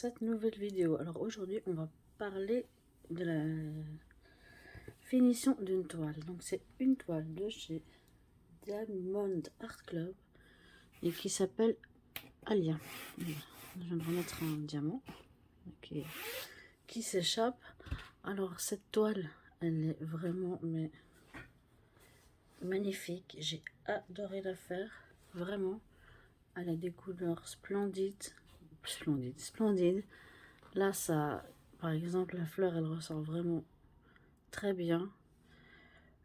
cette nouvelle vidéo. Alors aujourd'hui on va parler de la finition d'une toile. Donc c'est une toile de chez Diamond Art Club et qui s'appelle Alia. Je viens de remettre un diamant qui s'échappe. Alors cette toile elle est vraiment magnifique. J'ai adoré la faire, vraiment. Elle a des couleurs splendides. Là, ça, par exemple, la fleur, elle ressort vraiment très bien.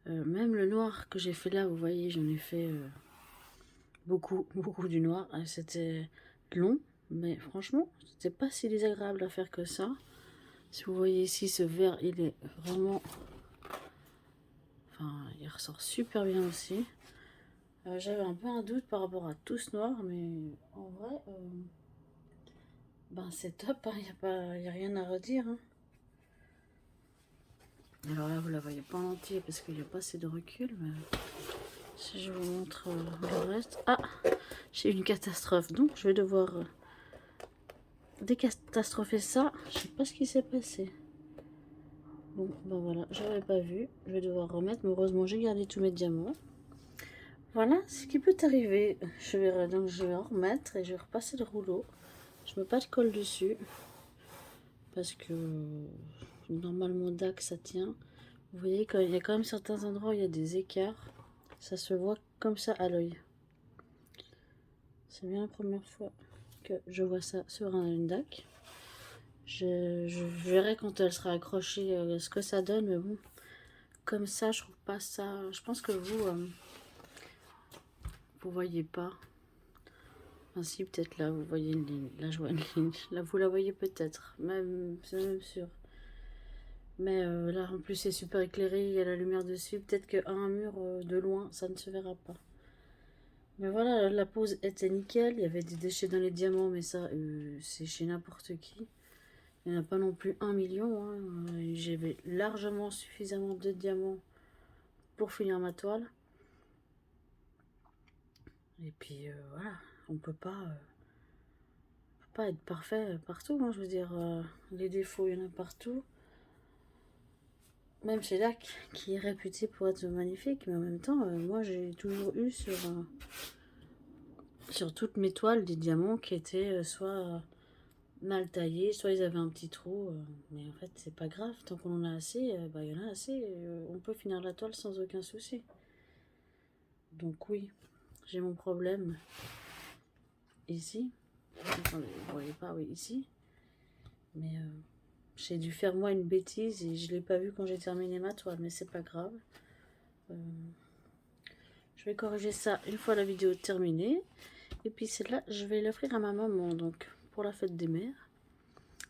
Même le noir que j'ai fait là, vous voyez, j'en ai fait beaucoup du noir. C'était long, mais franchement, c'était pas si désagréable à faire que ça. Si vous voyez ici, ce vert, il est vraiment... Enfin, il ressort super bien aussi. J'avais un peu un doute par rapport à tout ce noir, mais en vrai... ben c'est top, hein, y a rien à redire. Hein. Alors là, vous la voyez pas en entier parce qu'il n'y a pas assez de recul. Mais si je vous montre le reste... Ah, j'ai eu une catastrophe. Donc, je vais devoir décatastropher ça. Je sais pas ce qui s'est passé. Bon, ben voilà, j'avais pas vu. Je vais devoir remettre. Mais heureusement, j'ai gardé tous mes diamants. Voilà ce qui peut arriver. Je vais en remettre et je vais repasser le rouleau. Je mets pas de colle dessus. Parce que normalement, DAC, ça tient. Vous voyez, il y a quand même certains endroits où il y a des écarts. Ça se voit comme ça à l'œil. C'est bien la première fois que je vois ça sur un DAC. Je verrai quand elle sera accrochée ce que ça donne. Mais bon, comme ça, je trouve pas ça... Je pense que vous voyez pas. Enfin, si, peut-être là, vous voyez une ligne. Là, je vois une ligne. Là, vous la voyez peut-être. C'est même sûr. Mais là, en plus, c'est super éclairé. Il y a la lumière dessus. Peut-être qu'à un mur de loin, ça ne se verra pas. Mais voilà, la pose était nickel. Il y avait des déchets dans les diamants, mais ça, c'est chez n'importe qui. Il n'y en a pas non plus 1 million. Hein. J'avais largement suffisamment de diamants pour finir ma toile. Et puis voilà, on peut pas être parfait partout. Hein. Je veux dire, les défauts, il y en a partout. Même chez DAC, qui est réputé pour être magnifique. Mais en même temps, moi, j'ai toujours eu sur toutes mes toiles des diamants qui étaient soit mal taillés, soit ils avaient un petit trou, mais en fait c'est pas grave, tant qu'on en a assez, bah, il y en a assez, on peut finir la toile sans aucun souci. Donc oui, j'ai mon problème ici, attendez, vous voyez pas, oui ici, mais j'ai dû faire moi une bêtise et je l'ai pas vu quand j'ai terminé ma toile, mais c'est pas grave. Je vais corriger ça une fois la vidéo terminée, et puis celle-là je vais l'offrir à ma maman, donc pour la fête des mères.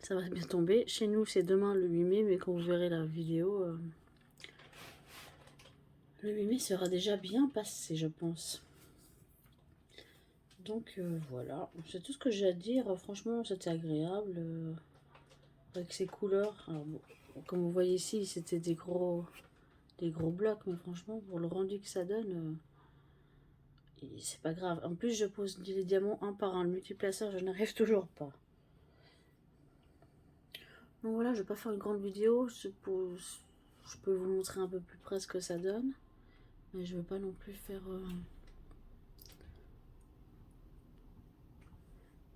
Ça va bien tomber. Chez nous, c'est demain le 8 mai, mais quand vous verrez la vidéo, le 8 mai sera déjà bien passé, je pense. Donc voilà, c'est tout ce que j'ai à dire. Franchement, c'était agréable. Avec ces couleurs. Alors, bon, comme vous voyez ici, c'était des gros blocs, mais franchement, pour le rendu que ça donne, c'est pas grave. En plus, je pose les diamants un par un. Le multiplaceur, je n'arrive toujours pas. Donc voilà, je vais pas faire une grande vidéo. Je peux vous montrer un peu plus près ce que ça donne. Mais je veux pas non plus faire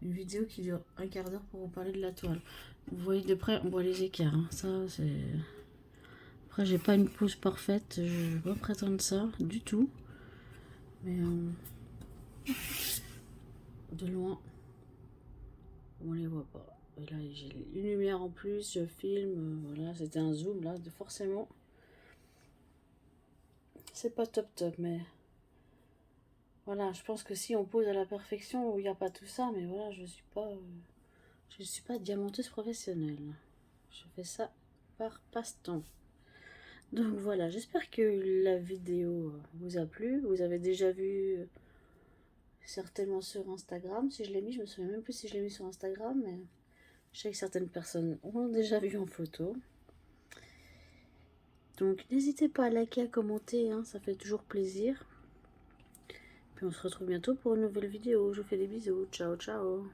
une vidéo qui dure un quart d'heure pour vous parler de la toile. Vous voyez de près, on voit les écarts. Hein. Ça, c'est... Après, j'ai pas une pose parfaite. Je vais pas prétendre ça du tout. Mais de loin, on les voit pas. Et là, j'ai une lumière en plus. Je filme. Voilà, c'était un zoom là. Forcément, c'est pas top, mais... Voilà, je pense que si on pose à la perfection, où il n'y a pas tout ça, mais voilà, je suis pas diamanteuse professionnelle. Je fais ça par passe-temps. Donc voilà, j'espère que la vidéo vous a plu. Vous avez déjà vu certainement sur Instagram. Si je l'ai mis, je me souviens même plus si je l'ai mis sur Instagram, mais je sais que certaines personnes ont déjà vu en photo. Donc n'hésitez pas à liker, à commenter, hein, ça fait toujours plaisir. Puis on se retrouve bientôt pour une nouvelle vidéo. Je vous fais des bisous. Ciao, ciao.